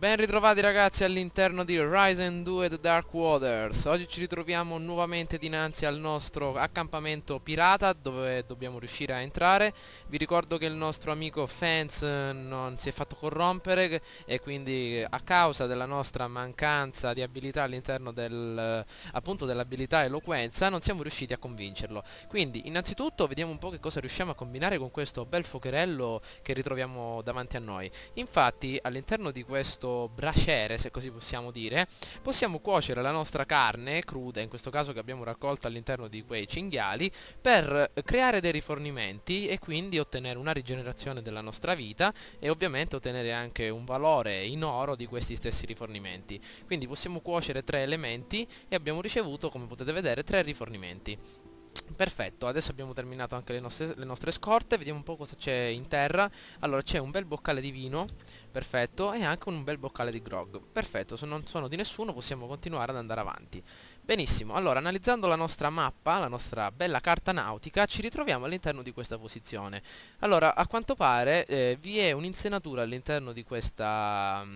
Ben ritrovati ragazzi all'interno di Horizon 2 The Dark Waters. Oggi ci ritroviamo nuovamente dinanzi al nostro accampamento pirata dove dobbiamo riuscire a entrare. Vi ricordo che il nostro amico Fence non si è fatto corrompere e quindi a causa della nostra mancanza di abilità all'interno appunto dell'abilità eloquenza non siamo riusciti a convincerlo. Quindi innanzitutto vediamo un po' che cosa riusciamo a combinare con questo bel fuocherello che ritroviamo davanti a noi. Infatti all'interno di questo braciere, se così possiamo dire, possiamo cuocere la nostra carne cruda, in questo caso che abbiamo raccolto all'interno di quei cinghiali, per creare dei rifornimenti e quindi ottenere una rigenerazione della nostra vita e ovviamente ottenere anche un valore in oro di questi stessi rifornimenti. Quindi possiamo cuocere tre elementi e abbiamo ricevuto, come potete vedere, tre rifornimenti. Perfetto, adesso abbiamo terminato anche le nostre scorte, vediamo un po' cosa c'è in terra. Allora c'è un bel boccale di vino, perfetto, e anche un bel boccale di grog. Perfetto, se non sono di nessuno possiamo continuare ad andare avanti. Benissimo, allora analizzando la nostra mappa, la nostra bella carta nautica, ci ritroviamo all'interno di questa posizione. Allora, a quanto pare vi è un'insenatura all'interno di questa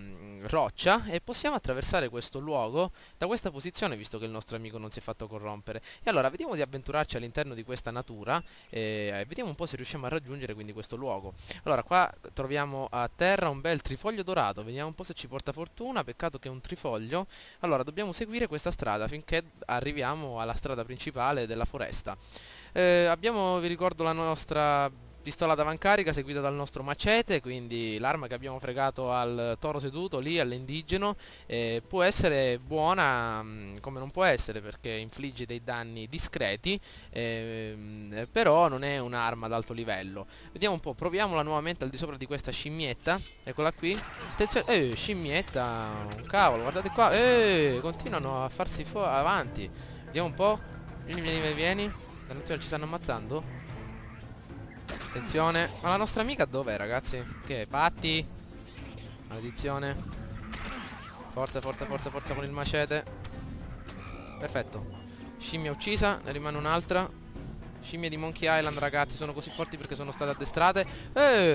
roccia e possiamo attraversare questo luogo da questa posizione, visto che il nostro amico non si è fatto corrompere. E allora vediamo di avventurarci all'interno di questa natura e vediamo un po' se riusciamo a raggiungere quindi questo luogo. Allora qua troviamo a terra un bel trifoglio dorato, vediamo un po' se ci porta fortuna, peccato che è un trifoglio. Allora dobbiamo seguire questa strada finché arriviamo alla strada principale della foresta. Abbiamo, vi ricordo, la nostra pistola d'avancaricca seguita dal nostro macete, quindi l'arma che abbiamo fregato al toro seduto lì, all'indigeno. Può essere buona come non può essere perché infligge dei danni discreti, però non è un'arma ad alto livello. Vediamo un po', proviamola nuovamente al di sopra di questa scimmietta. Eccola qui. Attenzione, scimmietta, un cavolo, guardate qua. Continuano a farsi avanti. Vediamo un po'. Vieni, vieni, vieni, vieni. Attenzione, ci stanno ammazzando. Attenzione. Ma la nostra amica dov'è, ragazzi? Che è? Patti? Maledizione. Forza, forza, forza, forza con il macete. Perfetto. Scimmia uccisa, ne rimane un'altra. Scimmie di Monkey Island, ragazzi, sono così forti perché sono state addestrate.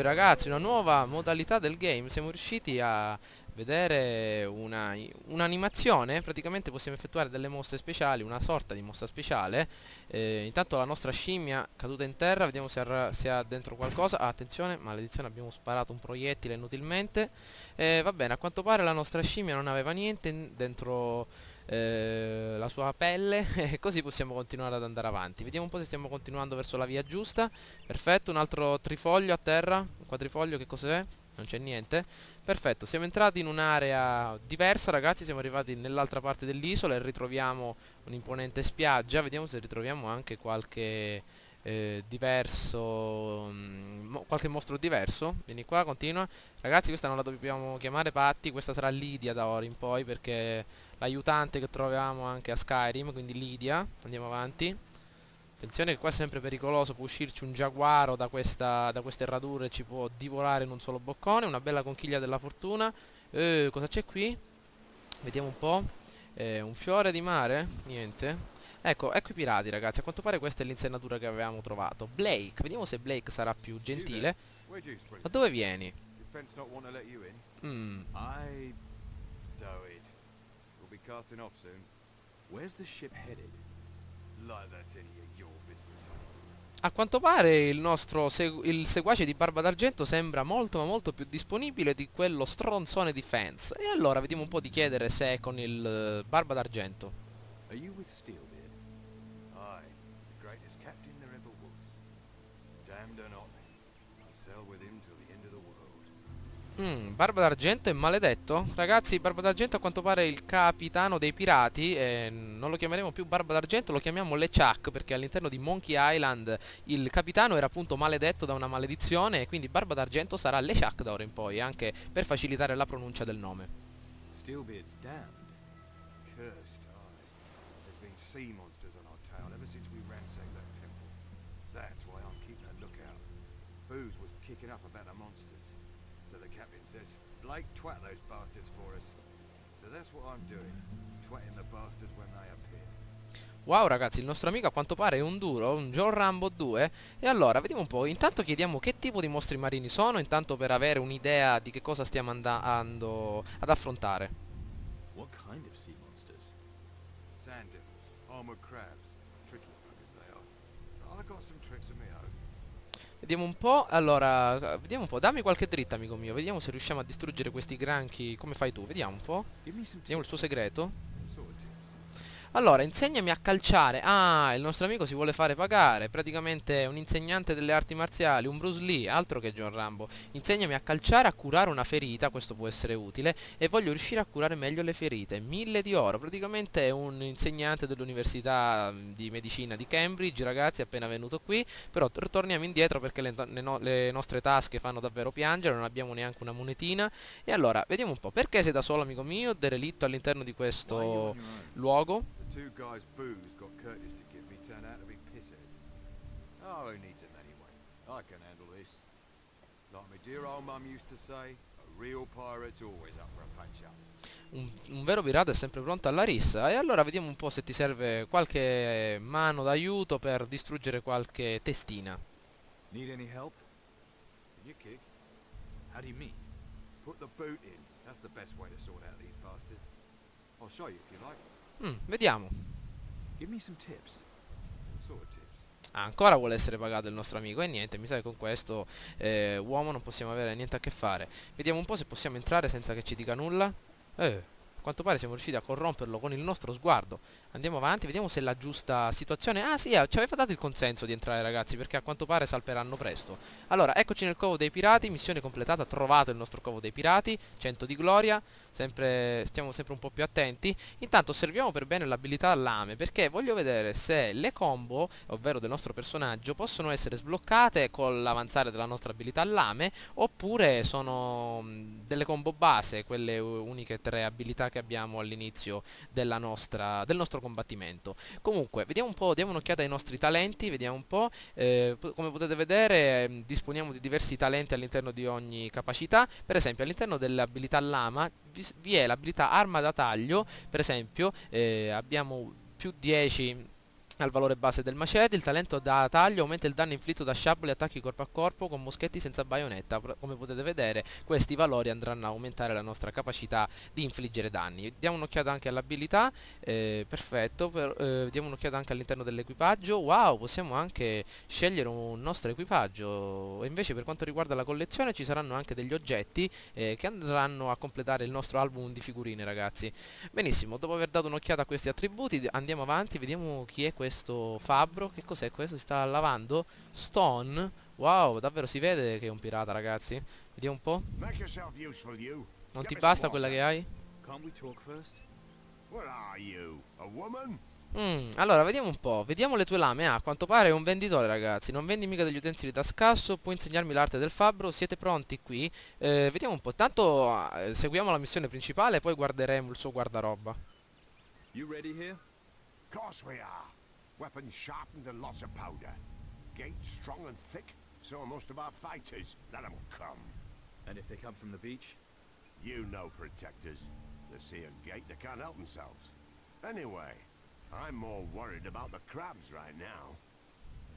Ragazzi, una nuova modalità del game. Siamo riusciti a vedere un'animazione. Praticamente possiamo effettuare delle mosse speciali, una sorta di mossa speciale. Intanto la nostra scimmia caduta in terra, vediamo se ha dentro qualcosa. Attenzione, maledizione, abbiamo sparato un proiettile inutilmente. Va bene, a quanto pare la nostra scimmia non aveva niente dentro la sua pelle e così possiamo continuare ad andare avanti. Vediamo un po' se stiamo continuando verso la via giusta. Perfetto, un altro trifoglio a terra. Un quadrifoglio, che cos'è? Non c'è niente. Perfetto, siamo entrati in un'area diversa, ragazzi. Siamo arrivati nell'altra parte dell'isola e ritroviamo un'imponente spiaggia. Vediamo se ritroviamo anche qualche diverso, qualche mostro diverso. Vieni qua, continua. Ragazzi, questa non la dobbiamo chiamare Patti, questa sarà Lidia da ora in poi perché l'aiutante che troviamo anche a Skyrim, quindi Lidia. Andiamo avanti. Attenzione che qua è sempre pericoloso, può uscirci un giaguaro da queste radure e ci può divorare in un solo boccone. Una bella conchiglia della fortuna. Cosa c'è qui? Vediamo un po'. Un fiore di mare? Niente. Ecco i pirati, ragazzi. A quanto pare questa è l'insenatura che avevamo trovato. Blake, vediamo se Blake sarà più You there? gentile. Where'd you spring Da from? dove vieni? Did Fence not want to let you in? Mm. I stow it. We'll be casting off soon. Where's the ship headed? Like that's any of your business. A quanto pare il seguace di Barba d'Argento sembra molto ma molto più disponibile di quello stronzone di Fence. E allora vediamo un po' di chiedere se è con il Barba d'Argento. Are you with Steelbeard? Aye, the greatest captain there ever was. Damned or not, I'll sail with him till the end of the world. Barba d'Argento è maledetto? Ragazzi, Barba d'Argento a quanto pare è il capitano dei pirati e non lo chiameremo più Barba d'Argento, lo chiamiamo LeChuck perché all'interno di Monkey Island il capitano era appunto maledetto da una maledizione e quindi Barba d'Argento sarà LeChuck da ora in poi, anche per facilitare la pronuncia del nome. Steelbeard's damned. Cursed, aye. There's been sea monsters on our town ever since we ransacked that temple. That's why I'm keeping a lookout. Booze was kicking up about the monsters. So the captain says, Blake, twat those bastards for us. So that's what I'm doing. Twatting the bastards when they appear. Wow ragazzi, il nostro amico a quanto pare è un duro, un John Rambo 2. E allora, vediamo un po', intanto chiediamo che tipo di mostri marini sono, intanto per avere un'idea di che cosa stiamo andando ad affrontare. What kind of sea monsters? Sand devils, armored crabs, tricky buggers they are. But I got some tricks of my own. Vediamo un po', allora, vediamo un po', dammi qualche dritta amico mio, vediamo se riusciamo a distruggere questi granchi come fai tu, vediamo un po', Give me some vediamo il tips. suo segreto. What sort of tips? Allora, insegnami a calciare. Ah, il nostro amico si vuole fare pagare. Praticamente è un insegnante delle arti marziali, un Bruce Lee, altro che John Rambo. Insegnami a calciare, a curare una ferita, questo può essere utile. E voglio riuscire a curare meglio le ferite. 1000 di oro. Praticamente è un insegnante dell'università di medicina di Cambridge, ragazzi, appena venuto qui. Però torniamo indietro perché le nostre tasche fanno davvero piangere, non abbiamo neanche una monetina. E allora, vediamo un po', perché sei da solo, amico mio, derelitto all'interno di Why are you questo on your own? luogo? The two guys booze got Curtis to give me turned out to be pissheads. Oh, who needs them anyway? I can handle this. Like my dear old mum used to say, a real pirate's always up for a patch-up. Un vero pirata è sempre pronto alla rissa. E allora vediamo un po' se ti serve qualche mano d'aiuto per distruggere qualche testina. Need any help? Can you kick? How do you mean? Put the boot in. That's the best way to sort out these bastards. I'll show you if you like. Vediamo. Give me some tips. What sort of tips? Ah, ancora vuole essere pagato il nostro amico. E niente, mi sa che con questo uomo non possiamo avere niente a che fare. Vediamo un po' se possiamo entrare senza che ci dica nulla. A quanto pare siamo riusciti a corromperlo con il nostro sguardo. Andiamo avanti, vediamo se è la giusta situazione. Ah sì, ci aveva dato il consenso di entrare ragazzi, perché a quanto pare salperanno presto. Allora, eccoci nel covo dei pirati, missione completata, trovato il nostro covo dei pirati, 100 di gloria, stiamo sempre un po' più attenti. Intanto osserviamo per bene l'abilità lame, perché voglio vedere se le combo, ovvero del nostro personaggio, possono essere sbloccate con l'avanzare della nostra abilità lame, oppure sono delle combo base, quelle uniche 3 abilità che abbiamo all'inizio del nostro combattimento. Comunque, vediamo un po', diamo un'occhiata ai nostri talenti, vediamo un po'. Come potete vedere, disponiamo di diversi talenti all'interno di ogni capacità. Per esempio, all'interno dell'abilità lama vi è l'abilità arma da taglio. Per esempio, abbiamo più 10 al valore base del macete. Il talento da taglio aumenta il danno inflitto da sciabole e attacchi corpo a corpo con moschetti senza baionetta. Come potete vedere, questi valori andranno a aumentare la nostra capacità di infliggere danni. Diamo un'occhiata anche all'abilità. Perfetto. Diamo un'occhiata anche all'interno dell'equipaggio. Wow, possiamo anche scegliere un nostro equipaggio. E invece per quanto riguarda la collezione ci saranno anche degli oggetti che andranno a completare il nostro album di figurine, ragazzi. Benissimo, dopo aver dato un'occhiata a questi attributi andiamo avanti, vediamo chi è questo fabbro. Che cos'è questo? Si sta lavando? Stone? Wow, davvero si vede che è un pirata, ragazzi. Vediamo un po'. Make yourself useful, you. Non ti Get me some basta quella water. che hai? Can't we talk first? What are you? A woman? Allora, vediamo un po'. Vediamo le tue lame. Ah, a quanto pare è un venditore, ragazzi. Non vendi mica degli utensili da scasso. Puoi insegnarmi l'arte del fabbro. Siete pronti qui? Vediamo un po'. Tanto seguiamo la missione principale e poi guarderemo il suo guardaroba. You ready here? Course we are. Weapons sharpened and lots of powder. Gates strong and thick, so are most of our fighters. Let 'em come. And if they come from the beach? You know, protectors. The sea and gate, they can't help themselves. Anyway, I'm more worried about the crabs right now.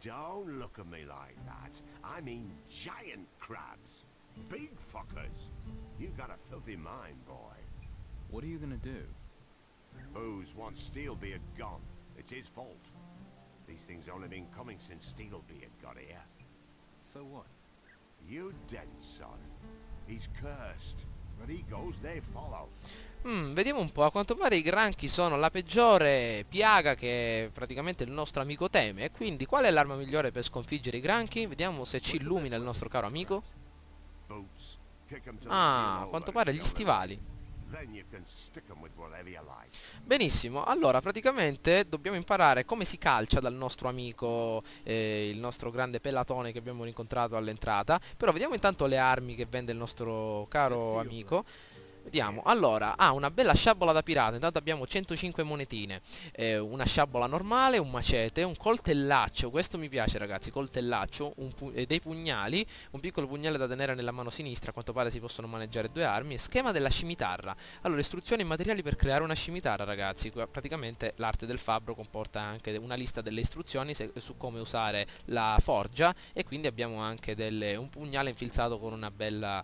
Don't look at me like that. I mean giant crabs. Big fuckers. You got a filthy mind, boy. What are you gonna do? Booze wants Steelbeard gone. It's his fault. These things only been coming since Steelbeard got here. So what? You dead, son. He's cursed. Where he goes, they follow. Vediamo un po'. A quanto pare i granchi sono la peggiore piaga che praticamente il nostro amico teme. E quindi qual è l'arma migliore per sconfiggere i granchi? Vediamo se ci illumina il nostro caro amico. Boots. Kick 'em till they Ah, feel a quanto over, pare gli shove 'em stivali. in. Then you can stick 'em with whatever you like. Benissimo, allora praticamente dobbiamo imparare come si calcia dal nostro amico, il nostro grande pelatone che abbiamo incontrato all'entrata. Però vediamo intanto le armi che vende il nostro caro amico. Vediamo, allora, ha una bella sciabola da pirata, intanto abbiamo 105 monetine, una sciabola normale, un macete, un coltellaccio, questo mi piace ragazzi, coltellaccio, dei pugnali, un piccolo pugnale da tenere nella mano sinistra, a quanto pare si possono maneggiare due armi, e schema della scimitarra. Allora, istruzioni e materiali per creare una scimitarra ragazzi, praticamente l'arte del fabbro comporta anche una lista delle istruzioni su come usare la forgia, e quindi abbiamo anche un pugnale infilzato con una bella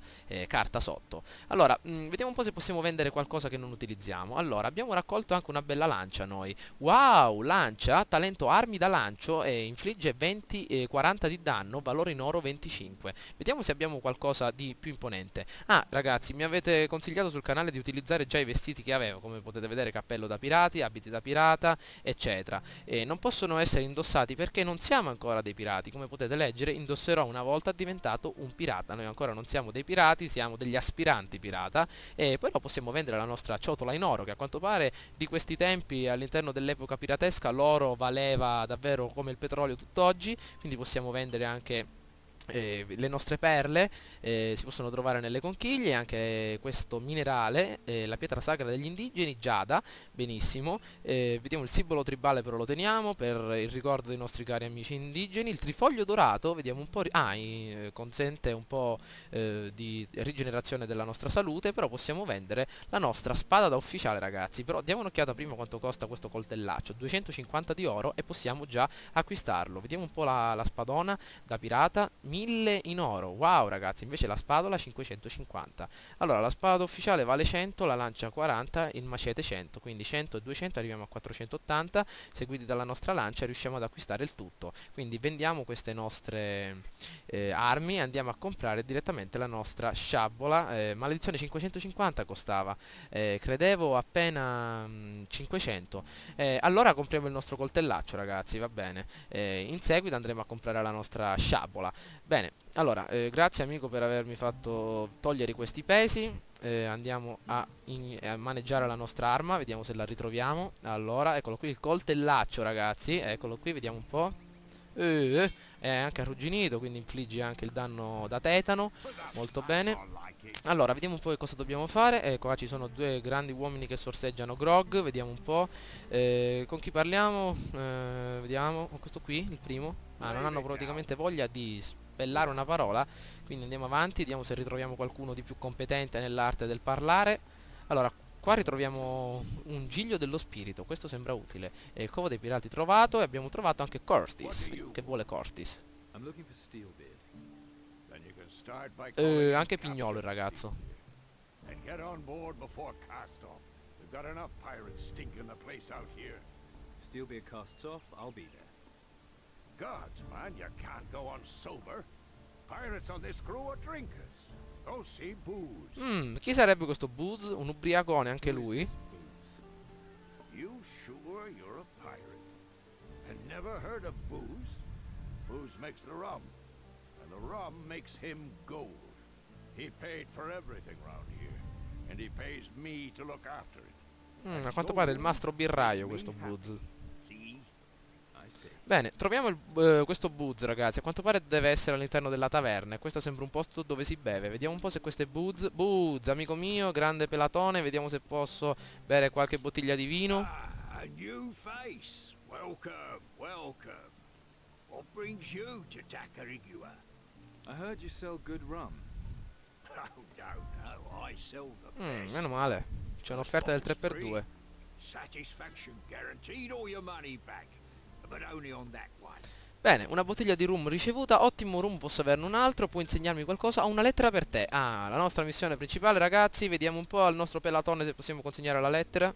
carta sotto. Allora, vediamo un po' se possiamo vendere qualcosa che non utilizziamo. Allora, abbiamo raccolto anche una bella lancia noi. Wow, lancia, talento armi da lancio e infligge 20 e 40 di danno, valore in oro 25. Vediamo se abbiamo qualcosa di più imponente. Ah, ragazzi, mi avete consigliato sul canale di utilizzare già i vestiti che avevo, come potete vedere cappello da pirati, abiti da pirata, eccetera. E non possono essere indossati perché non siamo ancora dei pirati. Come potete leggere, indosserò una volta diventato un pirata. Noi ancora non siamo dei pirati, siamo degli aspiranti pirata, e poi possiamo vendere la nostra ciotola in oro, che a quanto pare di questi tempi, all'interno dell'epoca piratesca, l'oro valeva davvero come il petrolio tutt'oggi, quindi possiamo vendere anche le nostre perle, si possono trovare nelle conchiglie, anche questo minerale, la pietra sacra degli indigeni, giada, benissimo, vediamo il simbolo tribale, però lo teniamo per il ricordo dei nostri cari amici indigeni. Il trifoglio dorato, vediamo un po', consente un po' di rigenerazione della nostra salute, però possiamo vendere la nostra spada da ufficiale ragazzi. Però diamo un'occhiata prima quanto costa questo coltellaccio, 250 di oro, e possiamo già acquistarlo. Vediamo un po' la spadona da pirata, 1000 in oro. Wow ragazzi, invece la spadola 550. Allora, la spada ufficiale vale 100, la lancia 40, il macete 100, quindi 100 e 200 arriviamo a 480. Seguiti dalla nostra lancia riusciamo ad acquistare il tutto. Quindi vendiamo queste nostre armi e andiamo a comprare direttamente la nostra sciabola. Maledizione 550 costava, credevo appena 500. Allora compriamo il nostro coltellaccio ragazzi, va bene. In seguito andremo a comprare la nostra sciabola. Bene, allora, grazie amico per avermi fatto togliere questi pesi. Andiamo a maneggiare la nostra arma, vediamo se la ritroviamo. Allora, eccolo qui il coltellaccio ragazzi, eccolo qui, vediamo un po'. È anche arrugginito, quindi infligge anche il danno da tetano. Molto bene. Allora, vediamo un po' che cosa dobbiamo fare. Ecco, qua ci sono due grandi uomini che sorseggiano grog. Vediamo un po'. Con chi parliamo? Vediamo. Con questo qui, il primo. Non hanno praticamente voglia di spellare una parola. Quindi andiamo avanti, vediamo se ritroviamo qualcuno di più competente nell'arte del parlare. Allora, qua ritroviamo un giglio dello spirito. Questo sembra utile. È il covo dei pirati trovato. E abbiamo trovato anche Curtis. Che vuole Curtis? I'm looking for Steelbeard. Then you can start by calling Anche Captain Pignolo il ragazzo. And get on board before cast off. We've got enough pirates stinking the place out here. Steelbeard casts off, I'll be there. Gods, man, you can't go on sober. Pirates on this crew are drinkers. Go see booze. Chi sarebbe questo Booze? Un ubriacone anche Who is lui? this Booze? You sure you're a pirate? And never heard of booze? Booze makes the rum, and the rum makes him gold. He paid for everything round here, and he pays me to look after it. A quanto pare è il mastro birraio questo Booze. See? I see. Bene, troviamo questo Booze ragazzi. A quanto pare deve essere all'interno della taverna. E questo sembra un posto dove si beve. Vediamo un po' se questo è Booze. Booze, amico mio, grande pelatone. Vediamo se posso bere qualche bottiglia di vino. Ah, a new face. Welcome, welcome. What brings you to Tacarigua? I heard you sell good rum. Oh, no, I sell the best. Meno male. C'è un'offerta del 3x2. Satisfaction guaranteed or your money back, but only on that one. Bene, una bottiglia di rum ricevuta. Ottimo rum, posso averne un altro. Puoi insegnarmi qualcosa? Ho una lettera per te. La nostra missione principale ragazzi. Vediamo un po' al nostro pelatone se possiamo consegnare la lettera.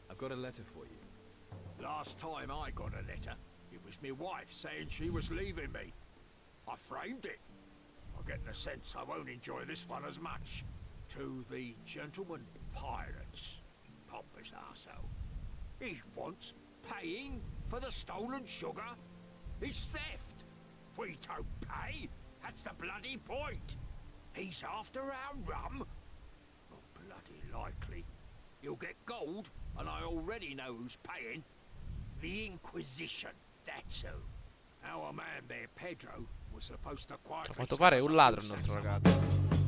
I've got a letter for you. Last time I got a letter, it was my wife saying she was leaving me. I framed it. I get the sense I won't enjoy this one as much. To the gentlemen pirates, pompous arsehole. He wants paying for the stolen sugar. It's theft. We don't pay. That's the bloody point. He's after our rum. Not bloody likely. You'll get gold, and I already know who's paying. The Inquisition, that's who. Our man there, Pedro, was supposed to quietly... A quanto pare è un ladro il nostro ragazzo.